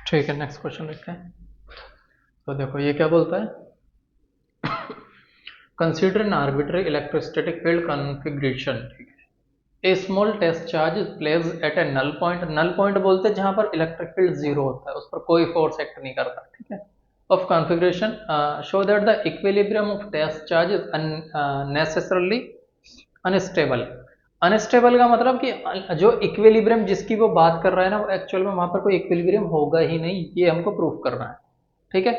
ठीक है, next question देखते हैं। तो देखो ये क्या बोलता है, consider an arbitrary electrostatic field configuration. ठीक है, a small test charge is place at a null point. Null point बोलते हैं जहां पर इलेक्ट्रिक फील्ड जीरो होता है, उस पर कोई फोर्स एक्ट नहीं करता। ठीक है, of configuration show that the equilibrium of test charge is necessarily unstable. Unstable का मतलब कि जो इक्विलिब्रियम जिसकी वो बात कर रहा है ना, वो एक्चुअल में वहां पर कोई इक्विलिब्रियम होगा ही नहीं, ये हमको प्रूफ करना है। ठीक है,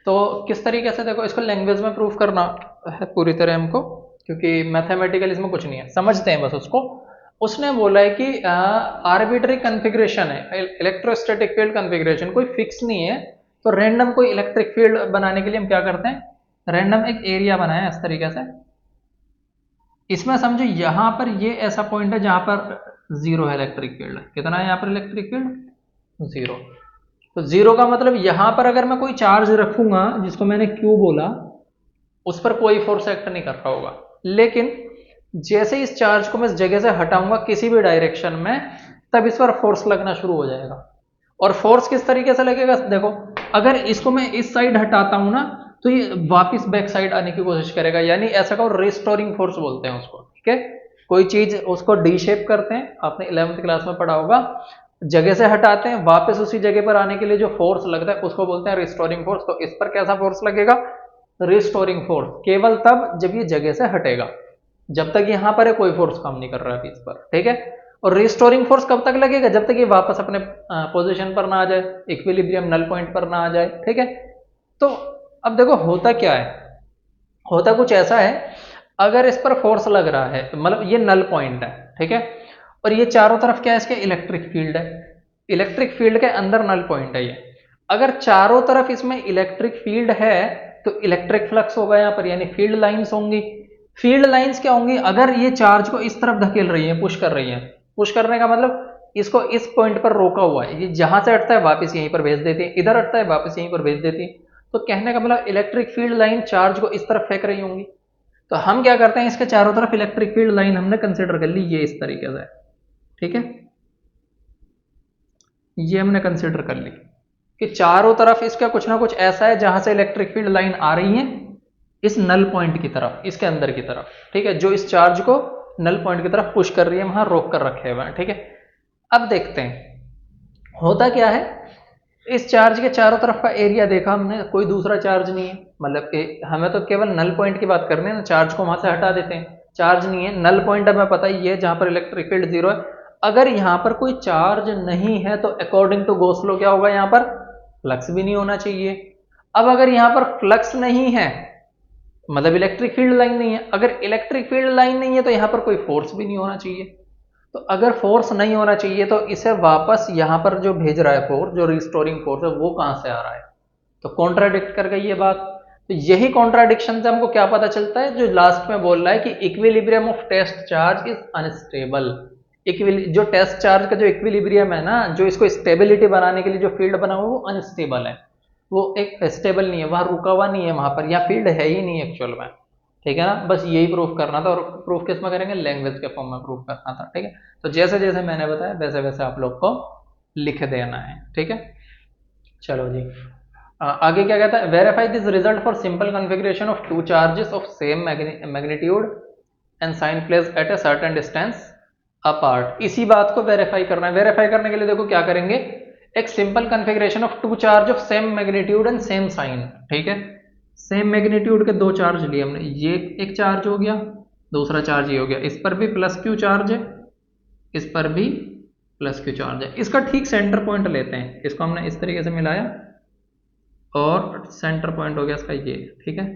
तो किस तरीके से, देखो इसको लैंग्वेज में प्रूफ करना है पूरी तरह हमको, क्योंकि मैथमेटिकल इसमें कुछ नहीं है, समझते हैं बस उसको। उसने बोला है कि आर्बिट्ररी कॉन्फ़िगरेशन है, इलेक्ट्रोस्टैटिक फील्ड कॉन्फ़िगरेशन कोई फिक्स नहीं है। तो रैंडम कोई इलेक्ट्रिक फील्ड बनाने के लिए हम क्या करते हैं, रैंडम एक एरिया बनाया इस तरीके से। इसमें समझो यहां पर ये ऐसा पॉइंट है जहां पर जीरो है इलेक्ट्रिक फील्ड। कितना है यहाँ पर इलेक्ट्रिक फील्ड? जीरो। तो जीरो का मतलब यहां पर अगर मैं कोई चार्ज रखूंगा जिसको मैंने क्यू बोला, उस पर कोई फोर्स एक्ट नहीं कर रहा होगा। लेकिन जैसे इस चार्ज को मैं इस जगह से हटाऊंगा किसी भी डायरेक्शन में, तब इस पर फोर्स लगना शुरू हो जाएगा। और फोर्स किस तरीके से लगेगा, देखो अगर इसको मैं इस साइड हटाता हूं ना, तो ये वापस बैक साइड आने की कोशिश करेगा, यानी ऐसा का रिस्टोरिंग फोर्स बोलते हैं उसको। ठीक है, कोई चीज उसको डी शेप करते हैं, आपने 11th क्लास में पढ़ा होगा, जगह से हटाते हैं, वापस उसी जगह पर आने के लिए जो फोर्स लगता है उसको बोलते हैं रिस्टोरिंग फोर्स। तो इस पर कैसा फोर्स लगेगा, रिस्टोरिंग फोर्स, केवल तब जब ये जगह से हटेगा। जब तक यहां पर है कोई फोर्स काम नहीं कर रहा है इस पर। ठीक है, और रिस्टोरिंग फोर्स कब तक लगेगा, जब तक ये वापस अपने पोजीशन पर ना आ जाए, इक्विलिब्रियम नल पॉइंट पर ना आ जाए। ठीक है, तो अब देखो होता क्या है, होता कुछ ऐसा है, अगर इस पर फोर्स लग रहा है, मतलब ये नल पॉइंट है। ठीक है, और ये चारों तरफ क्या है, इसके इलेक्ट्रिक फील्ड है, इलेक्ट्रिक फील्ड के अंदर नल पॉइंट है ये। अगर चारों तरफ इसमें इलेक्ट्रिक फील्ड है तो इलेक्ट्रिक फ्लक्स होगा यहाँ पर, यानी फील्ड लाइंस होंगी। फील्ड लाइंस क्या होंगी, अगर ये चार्ज को इस तरफ धकेल रही है, पुश कर रही है, पुश करने का मतलब इसको इस पॉइंट पर रोका हुआ है, ये जहां से हटता है वापस यहीं पर भेज देती है, इधर हटता है वापस यहीं पर भेज देती है। तो कहने का मतलब इलेक्ट्रिक फील्ड लाइन चार्ज को इस तरफ फेंक रही होंगी। तो हम क्या करते हैं, इसके चारों तरफ इलेक्ट्रिक फील्ड लाइन हमने कंसिडर कर ली, ये इस तरीके से। ठीक है, ये हमने कंसिडर कर ली कि चारों तरफ इसका कुछ ना कुछ ऐसा है जहां से इलेक्ट्रिक फील्ड लाइन आ रही है इस नल पॉइंट की तरफ, इसके अंदर की तरफ। ठीक है, जो इस चार्ज को नल पॉइंट की तरफ पुश कर रही है, वहां रोक कर रखे हुए हैं। ठीक है, अब देखते हैं होता क्या है। इस चार्ज के चारों तरफ का एरिया देखा हमने, कोई दूसरा चार्ज नहीं है, मतलब हमें तो केवल नल पॉइंट की बात करनी है ना, चार्ज को वहां से हटा देते हैं, चार्ज नहीं है, नल पॉइंट हमें पता ही है जहां पर इलेक्ट्रिक फील्ड जीरो है। अगर यहां पर कोई चार्ज नहीं है तो अकॉर्डिंग टू गॉस लॉ क्या होगा, यहां पर फ्लक्स भी नहीं होना चाहिए। अब अगर यहां पर फ्लक्स नहीं है, मतलब इलेक्ट्रिक फील्ड लाइन नहीं है, अगर इलेक्ट्रिक फील्ड लाइन नहीं है तो यहां पर कोई फोर्स भी नहीं होना चाहिए। तो अगर फोर्स नहीं होना चाहिए तो इसे वापस यहां पर जो भेज रहा है फोर्स, जो रिस्टोरिंग फोर्स है, वो कहां से आ रहा है, तो कॉन्ट्राडिक्ट कर गई ये बात। तो यही कॉन्ट्राडिक्शन से हमको क्या पता चलता है, जो लास्ट में बोल रहा है कि equilibrium of test charge is unstable. जो टेस्ट चार्ज का जो इक्विलिब्रियम है ना, जो इसको स्टेबिलिटी बनाने के लिए जो फील्ड बना हुआ वो अनस्टेबल है, वो एक स्टेबल नहीं है, वहां रुका हुआ नहीं है, वहां पर या फील्ड है ही नहीं एक्चुअल में। ठीक है ना, बस यही प्रूफ करना था, और प्रूफ किस में करेंगे, लैंग्वेज के फॉर्म में प्रूफ करना था। ठीक है, तो जैसे जैसे मैंने बताया वैसे वैसे आप लोग को लिख देना है। ठीक है, चलो जी। आगे क्या कहता है, verify this result for simple configuration of two charges of same magnitude and sign place at a certain distance apart. इसी बात को वेरीफाई करना है। वेरीफाई करने के लिए देखो क्या करेंगे, एक simple configuration of two charge of same magnitude and same sign. ठीक है, सेम मैग्नीट्यूड के दो चार्ज लिए हमने, ये एक चार्ज हो गया, दूसरा चार्ज ये हो गया, इस पर भी प्लस क्यू चार्ज है, इस पर भी प्लस क्यू चार्ज है। इसका ठीक सेंटर पॉइंट लेते हैं, इसको हमने इस तरीके से मिलाया और सेंटर पॉइंट हो गया इसका ये। ठीक है,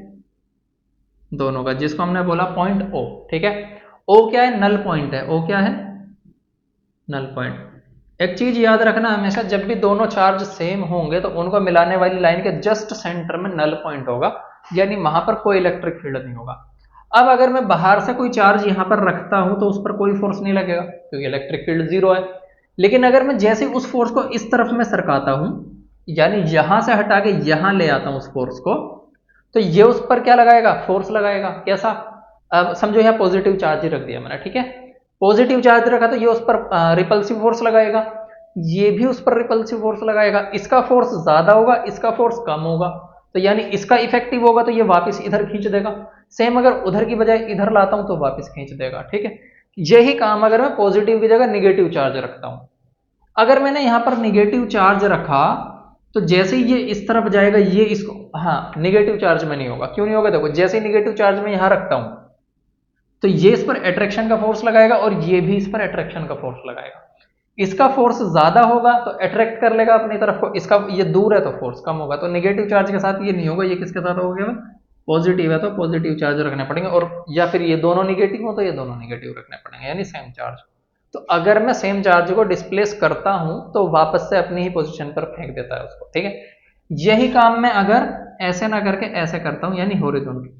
दोनों का, जिसको हमने बोला पॉइंट ओ। ठीक है, ओ क्या है, नल पॉइंट है, ओ क्या है, नल पॉइंट। एक चीज याद रखना हमेशा, जब भी दोनों चार्ज सेम होंगे तो उनको मिलाने वाली लाइन के जस्ट सेंटर में नल पॉइंट होगा, यानी वहां पर कोई इलेक्ट्रिक फील्ड नहीं होगा। अब अगर मैं बाहर से कोई चार्ज यहां पर रखता हूं तो उस पर कोई फोर्स नहीं लगेगा क्योंकि इलेक्ट्रिक फील्ड जीरो है। लेकिन अगर मैं जैसे उस फोर्स को इस तरफ में सरकाता हूं, यानी यहां से हटा के यहां ले आता हूं उस फोर्स को, तो ये उस पर क्या लगाएगा, फोर्स लगाएगा। कैसा, अब समझो यहाँ पॉजिटिव चार्ज ही रख दिया मैंने। ठीक है, पॉजिटिव चार्ज रखा तो ये उस पर रिपल्सिव फोर्स लगाएगा। ये भी उस पर रिपल्सिव फोर्स लगाएगा, इसका फोर्स ज्यादा होगा, इसका फोर्स कम होगा, तो यानी इसका इफेक्टिव होगा तो ये वापस इधर खींच देगा। सेम अगर उधर की बजाय इधर लाता हूं तो वापस खींच देगा। ठीक है, यही काम अगर मैं पॉजिटिव की जगह निगेटिव चार्ज रखता हूं। अगर मैंने यहां पर निगेटिव चार्ज रखा तो जैसे ही ये इस तरफ जाएगा ये इसको, हाँ निगेटिव चार्ज में नहीं होगा। क्यों नहीं होगा? देखो जैसे ही निगेटिव चार्ज में यहां रखता हूं तो ये इस पर अट्रैक्शन का फोर्स लगाएगा और ये भी इस पर अट्रैक्शन का फोर्स लगाएगा। इसका फोर्स ज्यादा होगा तो अट्रैक्ट कर लेगा अपनी तरफ को, इसका ये दूर है तो फोर्स कम होगा। तो नेगेटिव चार्ज के साथ ये नहीं होगा, ये किसके साथ होगा? पॉजिटिव है तो पॉजिटिव चार्ज रखने पड़ेंगे, और या फिर ये दोनों निगेटिव हो तो ये दोनों निगेटिव रखने पड़ेंगे, यानी सेम चार्ज। तो अगर मैं सेम चार्ज को डिस्प्लेस करता हूं तो वापस से अपनी ही पोजीशन पर फेंक देता है उसको। ठीक है, यही काम मैं अगर ऐसे ना करके ऐसे करता हूं, यानी हॉरिजॉन्टल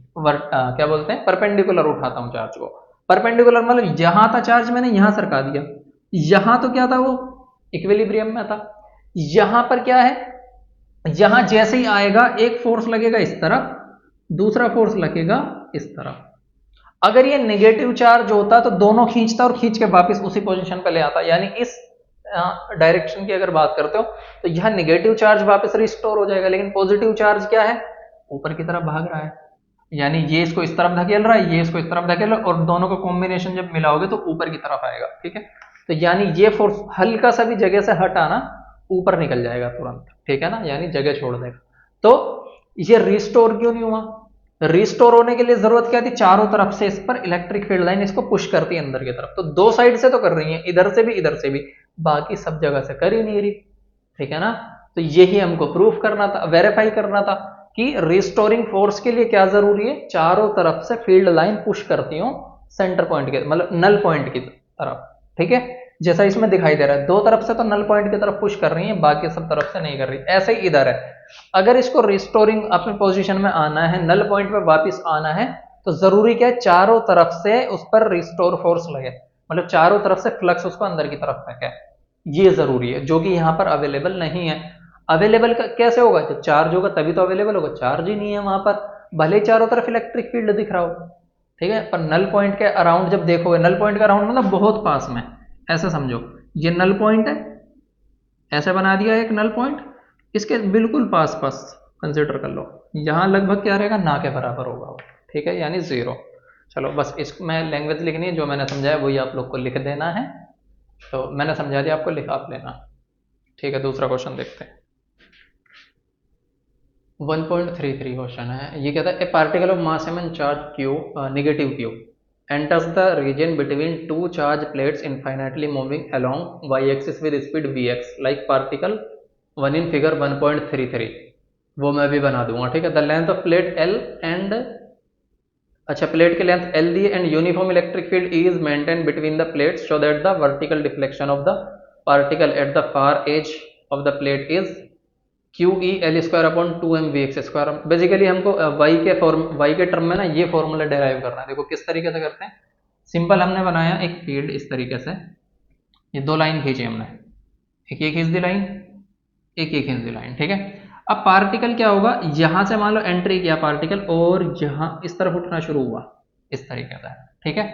क्या बोलते हैं, परपेंडिकुलर उठाता हूं चार्ज को। परपेंडिकुलर मतलब यहां था चार्ज, मैंने यहां सरका दिया, यहां तो क्या था, वो इक्विलिब्रियम में था। यहां पर क्या है, यहां जैसे ही आएगा एक फोर्स लगेगा इस तरफ, दूसरा फोर्स लगेगा इस तरफ। अगर ये नेगेटिव चार्ज होता तो दोनों खींचता और खींच के वापस उसी पोजीशन पे ले आता। यानी इस डायरेक्शन की अगर बात करते हो तो यह नेगेटिव चार्ज वापस रिस्टोर हो जाएगा, लेकिन पॉजिटिव चार्ज क्या है, ऊपर की तरफ भाग रहा है। यानी ये इसको इस तरफ धकेल रहा है, ये इसको इस तरफ धकेल रहा है, और दोनों का कॉम्बिनेशन जब मिलाओगे तो ऊपर की तरफ आएगा। ठीक है, तो यानी ये फोर्स हल्का सा भी जगह से हटाना ऊपर निकल जाएगा तुरंत। ठीक है ना, यानी जगह छोड़ देगा। तो ये रिस्टोर क्यों नहीं हुआ? रिस्टोर होने के लिए जरूरत क्या थी, चारों तरफ से इस पर इलेक्ट्रिक फील्ड लाइन इसको पुश करती है अंदर की तरफ। तो दो साइड से तो कर रही है, इधर से भी इधर से भी, बाकी सब जगह से कर ही नहीं रही। ठीक है ना, तो यही हमको प्रूफ करना था, वेरीफाई करना था कि रिस्टोरिंग फोर्स के लिए क्या जरूरी है, चारों तरफ से फील्ड लाइन पुश करती हो सेंटर पॉइंट के, मतलब नल पॉइंट की तरफ। ठीक है, जैसा इसमें दिखाई दे रहा है, दो तरफ से तो नल पॉइंट की तरफ पुश कर रही है, बाकी सब तरफ से नहीं कर रही। ऐसे ही इधर है, अगर इसको रिस्टोरिंग अपने पोजीशन में आना है, नल पॉइंट पे वापस आना है, तो जरूरी क्या है, चारों तरफ से उस पर रिस्टोर फोर्स लगे, मतलब चारों तरफ से फ्लक्स उसको अंदर की तरफ फेंके। ये जरूरी है, जो कि यहां पर अवेलेबल नहीं है। अवेलेबल कैसे होगा, जब चार्ज होगा तभी तो अवेलेबल होगा, चार्ज ही नहीं है वहां पर, भले चारों तरफ इलेक्ट्रिक फील्ड दिख रहा हो। ठीक है, पर नल पॉइंट के अराउंड जब देखोगे, नल पॉइंट के अराउंड मतलब बहुत पास में, ऐसा समझो ये नल पॉइंट है, ऐसे बना दिया एक नल पॉइंट, इसके बिल्कुल पास पास कंसिडर कर लो, यहां लगभग क्या रहेगा, ना के बराबर होगा वो। ठीक है, यानी जीरो। चलो बस इसमें लैंग्वेज लिखनी है, जो मैंने समझाया वही आप लोग को लिख देना है। तो मैंने समझा दिया आपको, लिख आप लेना। ठीक है, दूसरा क्वेश्चन देखते हैं। 1.33 क्वेश्चन है, ये कहता है ए particle of mass m and charge q, negative q, enters the region between two charge plates infinitely moving along y axis with speed vx like particle 1 in figure 1.33। वो मैं भी बना दूंगा। ठीक है, the length of plate l and, अच्छा plate की length l दी and uniform electric field is maintain between the plates so that the vertical deflection of the particle at the far edge of the plate is Q E L square upon 2m vx square. Basically हमको y के term में ना ये formula derive करना है। देखो किस तरीके से करते हैं, सिंपल हमने बनाया एक फील्ड इस तरीके से, ये दो लाइन खींची हमने, एक ये खींच दी लाइन, एक ये खींच दी लाइन। ठीक है, अब पार्टिकल क्या होगा, यहां से मान लो एंट्री किया पार्टिकल और यहां इस तरफ उठना शुरू हुआ इस तरीके से। ठीक है,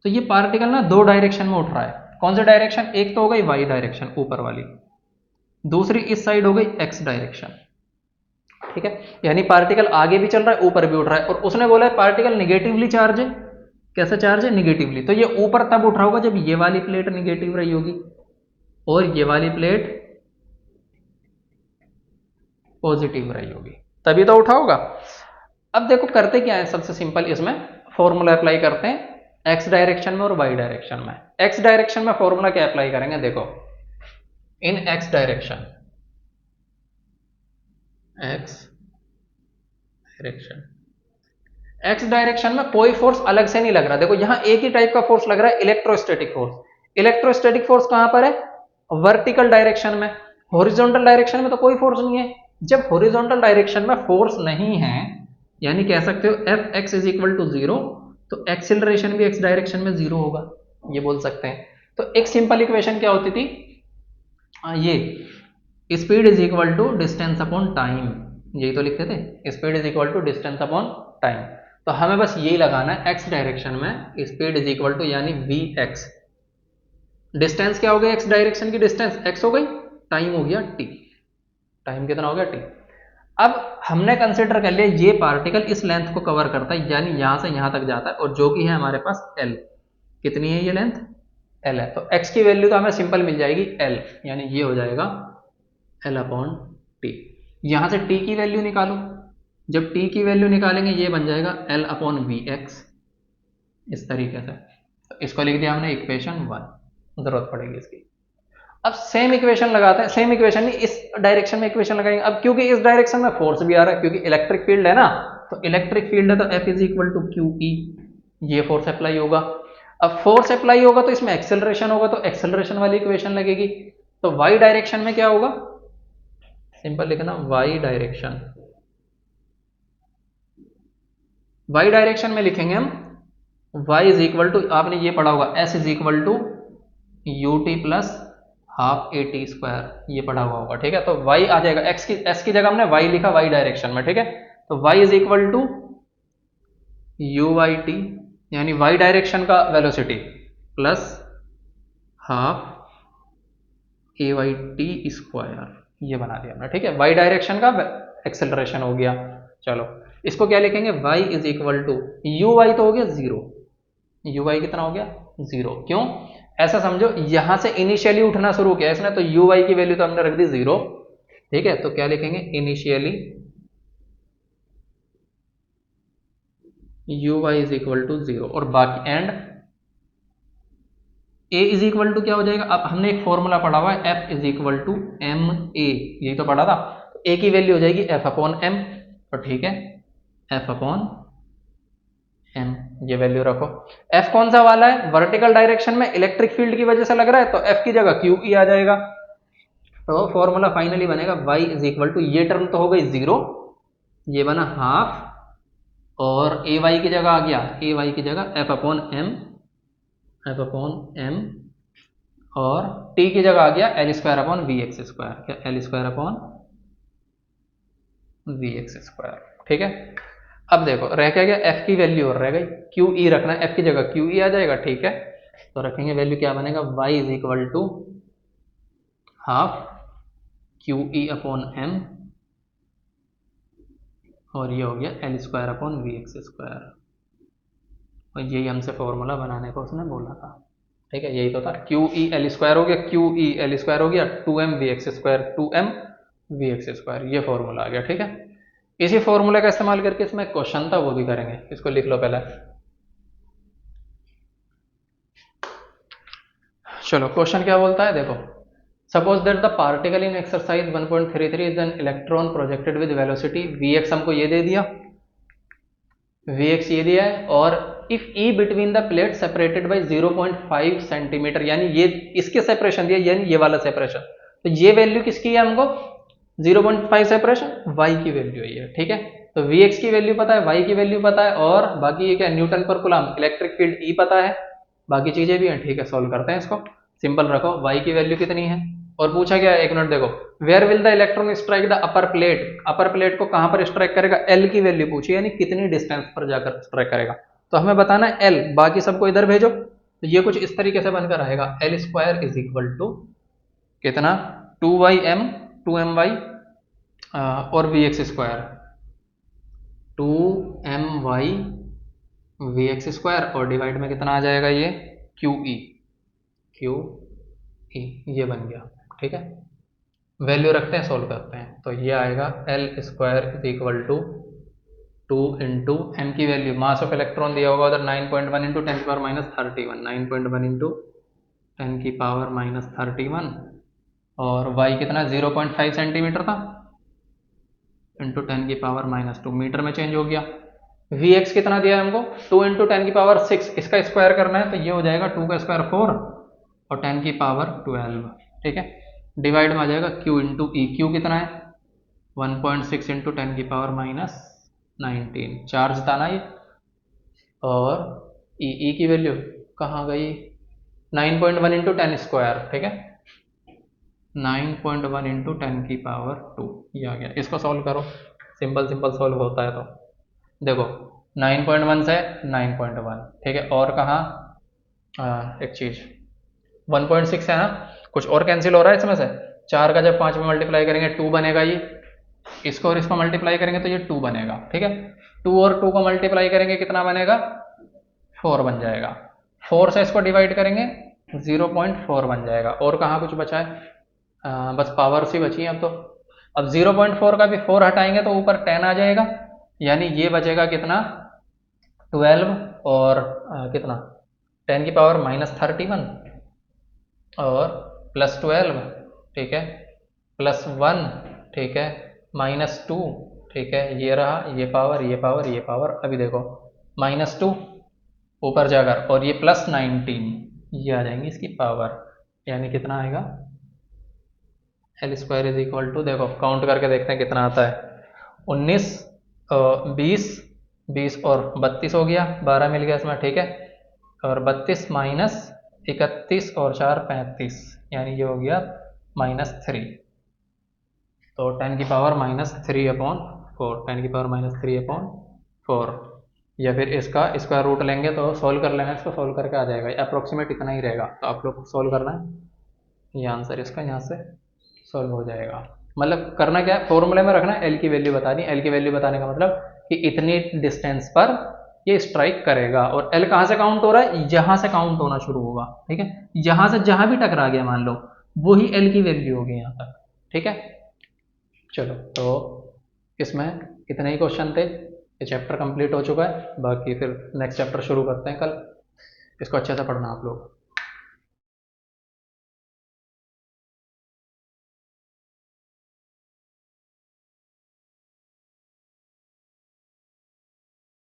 तो ये पार्टिकल ना दो डायरेक्शन में उठ रहा है। कौन सी डायरेक्शन, एक तो हो गई y डायरेक्शन ऊपर वाली, दूसरी इस साइड हो गई x डायरेक्शन। ठीक है, यानी पार्टिकल आगे भी चल रहा है, ऊपर भी उठ रहा है, और उसने बोला है पार्टिकल निगेटिवली चार्ज है। कैसे चार्ज है, निगेटिवली। तो ये ऊपर तब उठ रहा होगा जब ये वाली प्लेट निगेटिव रही होगी और ये वाली प्लेट पॉजिटिव रही होगी, तभी तो उठा होगा। अब देखो करते क्या है, सबसे सिंपल इसमें फॉर्मूला अप्लाई करते हैं x डायरेक्शन में और y डायरेक्शन में। x डायरेक्शन में फॉर्मूला क्या अप्लाई करेंगे, देखो इन x डायरेक्शन, x डायरेक्शन में कोई फोर्स अलग से नहीं लग रहा। देखो यहां एक ही टाइप का फोर्स लग रहा है, इलेक्ट्रोस्टैटिक फोर्स। इलेक्ट्रोस्टैटिक फोर्स कहां पर है, वर्टिकल डायरेक्शन में। हॉरिजॉन्टल डायरेक्शन में तो कोई फोर्स नहीं है। जब हॉरिजॉन्टल डायरेक्शन में फोर्स नहीं है, यानी कह सकते हो F X is equal to zero, तो एक्सिलरेशन भी एक्स डायरेक्शन में जीरो होगा, ये बोल सकते हैं। तो एक सिंपल इक्वेशन क्या होती थी, ये speed is equal to distance upon time, यही तो लिखते थे, speed is equal to distance upon time. तो हमें बस यही लगाना है, एक्स डायरेक्शन में स्पीड इज इक्वल टू यानी वी एक्स डिस्टेंस क्या हो गई, एक्स डायरेक्शन की डिस्टेंस एक्स हो गई, टाइम हो गया टी, टाइम कितना हो गया टी। अब हमने कंसिडर कर लिया ये पार्टिकल इस लेंथ को कवर करता है, यानी यहां से यहां तक जाता है, और जो कि है हमारे पास एल, कितनी है ये लेंथ, एल है। तो एक्स की वैल्यू तो हमें सिंपल मिल जाएगी एल, यानी ये हो जाएगा एल अपॉन टी। यहां से टी की वैल्यू निकालो, जब टी की वैल्यू निकालेंगे ये बन जाएगा एल अपॉन वी एक्स, इस तरीके से। तो इसको लिख दिया हमने इक्वेशन 1, जरूरत पड़ेगी इसकी। अब सेम इक्वेशन लगाते हैं, सेम इक्वेशन नहीं, इस डायरेक्शन में इक्वेशन लगाएंगे। अब क्योंकि इस डायरेक्शन में फोर्स भी आ रहा है, क्योंकि इलेक्ट्रिक फील्ड है ना, तो इलेक्ट्रिक फील्ड है तो F is equal to Q E, ये फोर्स अप्लाई होगा। अब फोर्स अप्लाई होगा तो इसमें एक्सेलरेशन होगा, तो एक्सेलरेशन वाली इक्वेशन लगेगी। तो y डायरेक्शन में क्या होगा, सिंपल लिखना y डायरेक्शन, y डायरेक्शन में लिखेंगे हम y इज इक्वल टू, आपने ये पढ़ा होगा s is equal to U T plus half A T square, ये पढ़ा हुआ होगा, ठीक है। तो y आ जाएगा, s की जगह हमने y लिखा y डायरेक्शन में, ठीक है। तो y is equal to U Y T, यानी y डायरेक्शन का velocity plus half A Y T square, ये बना दिया हमने, ठीक है। y डायरेक्शन का एक्सेलरेशन हो गया। चलो इसको क्या लिखेंगे, y is equal to U Y तो हो गया जीरो, यू वाई कितना हो गया जीरो, क्यों, ऐसा समझो यहां से इनिशियली उठना शुरू किया इसने, तो यू वाई की वैल्यू तो हमने रख दी जीरो, ठीक है। तो क्या लिखेंगे, initially U Y is equal to zero, और बाकी and A is equal to क्या हो जाएगा। अब हमने एक फॉर्मूला पढ़ा हुआ है F is equal to M A, यही तो पढ़ा था। तो ए की वैल्यू हो जाएगी एफ अपॉन एम, तो ठीक है एफ अपॉन एम, ये वैल्यू रखो। एफ कौन सा वाला है, वर्टिकल डायरेक्शन में इलेक्ट्रिक फील्ड की वजह से लग रहा है, तो एफ की जगह क्यू ई आ जाएगा। तो फॉर्मूला फाइनली बनेगा y इज इक्वल टू, ये टर्म तो हो गई जीरो, ये बना हाफ, और ए वाई की जगह आ गया, ए वाई की जगह F upon M, F upon M, और टी की जगह आ गया L square upon V X square, क्या L square upon V X square, ठीक है। अब देखो रह क्या गया, एफ की वैल्यू और रह गई, क्यू ई रखना है, एफ की जगह क्यू ई आ जाएगा, ठीक है। तो रखेंगे वैल्यू, क्या बनेगा, y is equal to half Q E upon M, और ये हो गया L square upon V X square, और यही हमसे फॉर्मूला बनाने को उसने बोला था, ठीक है। यही तो था, क्यू ई एल स्क्वायर हो गया, क्यू ई एल स्क्वायर हो गया, two M V X square, two M V X square, ये फॉर्मूला आ गया, ठीक है। इसी फॉर्मूले का इस्तेमाल करके इसमें क्वेश्चन था, वो भी करेंगे, इसको लिख लो पहले। चलो क्वेश्चन क्या बोलता है, देखो, suppose that the particle in exercise 1.33 is an electron projected with velocity vx, हमको ये दे दिया, vx ये दिया है, और if e between the plate separated by 0.5 centimetre, यानी ये इसके सेपरेशन दिया, यानी ये वाला सेपरेशन, तो ये वैल्यू किसकी है हमको, 0.5 सेपरेशन, y की वैल्यू है ये, ठीक है। तो vx की वैल्यू पता है, y की वैल्यू पता है, और बाकी ये क्या, न्यूटन पर कूलम इलेक्ट्रिक फील्ड E पता है, बाकी चीजें भी हैं, ठीक है। सॉल्व करते हैं इसको, सिंपल रखो, y की वैल्यू कितनी है, और पूछा गया, एक मिनट देखो, where will the electron strike the upper plate, upper plate को कहां पर स्ट्राइक करेगा, L की वैल्यू पूछी, यानी कितनी डिस्टेंस पर जाकर स्ट्राइक करेगा, तो हमें बताना है L, बाकी सबको इधर भेजो। तो ये कुछ इस तरीके से बनकर आएगा, L square is equal to कितना, 2m, 2my और V X square, 2my V X square, और डिवाइड में कितना आ जाएगा ये, क्यू ई, क्यू ई, ये बन गया, ठीक है। वैल्यू रखते हैं, सोल्व करते हैं, तो ये आएगा L square is equal to 2 into M की वैल्यू, मास ऑफ इलेक्ट्रॉन दिया होगा उधर 9.1 इंटू 10 की पावर माइनस 31, 9.1 इंटू 10 की पावर माइनस 31, और y कितना 0.5 सेंटीमीटर था, इंटू 10 की पावर माइनस 2, मीटर में चेंज हो गया। Vx कितना दिया है हमको, 2 इंटू 10 की पावर 6, इसका स्क्वायर करना है, तो ये हो जाएगा 2 का स्क्वायर 4, और 10 की पावर 12, ठीक है। डिवाइड में आ जाएगा q इंटू ई, क्यू कितना है 1.6 इंटू 10 की पावर माइनस 19, चार्ज था ना ये, और ई की वैल्यू कहाँ गई, 9.1 इंटू 10 स्क्वायर, ठीक है, 9.1 इंटू 10 की पावर 2, ये आ गया। इसको सॉल्व करो, सिंपल सिंपल सॉल्व होता है, तो देखो 9.1 से 9.1, ठीक है, और कहाँ एक चीज़ 1.6 है ना, कुछ और कैंसिल हो रहा है इसमें से, 4 का जब 5 में मल्टीप्लाई करेंगे 2 बनेगा, ये इसको और इसको मल्टीप्लाई करेंगे तो ये 2 बनेगा, ठीक है। 2 और 2 को मल्टीप्लाई करेंगे कितना बनेगा, 4 बन जाएगा। 4 से इसको डिवाइड करेंगे 0.4 बन जाएगा। और कहाँ कुछ बचा है, बस पावर्स ही बची हैं अब तो। अब 0.4 का भी 4 हटाएंगे तो ऊपर 10 आ जाएगा, यानी ये बचेगा कितना, 12 और कितना, 10 की पावर -31 और +12, ठीक है, +1, ठीक है, -2, ठीक है, ये रहा, ये पावर, ये पावर, ये पावर। अभी देखो -2 ऊपर जाकर और ये +19, ये आ जाएंगी इसकी पावर, यानी कितना आएगा, L² देखो काउंट करके देखते हैं कितना आता है, 19, 20, 20 और 32 हो गया, 12 मिल गया इसमें, ठीक है, और 32 - 31 और 4 35, यानी ये हो गया -3। तो 10 की पावर -3/4, 10 की पावर -3/4, या फिर इसका स्क्वायर रूट लेंगे तो सोल्व कर लेना, इसको सोल्व करके आ जाएगा, अप्रोक्सीमेट इतना ही रहेगा। तो आप लोग को सोल्व करना है, ये आंसर इसका यहाँ से सॉल्व हो जाएगा। मतलब करना क्या है, फॉर्मूले में रखना, एल की वैल्यू बतानी। एल की वैल्यू बताने का मतलब कि इतनी डिस्टेंस पर ये स्ट्राइक करेगा, और एल कहाँ से काउंट हो रहा है, यहाँ से काउंट होना शुरू होगा, ठीक है, यहाँ से जहाँ भी टकरा गया मान लो वही एल की वैल्यू होगी यहाँ तक, ठीक है। चलो, तो इसमें इतने ही क्वेश्चन थे, ये चैप्टर कंप्लीट हो चुका है। बाकी फिर नेक्स्ट चैप्टर शुरू करते हैं कल, इसको अच्छे से पढ़ना आप लोग।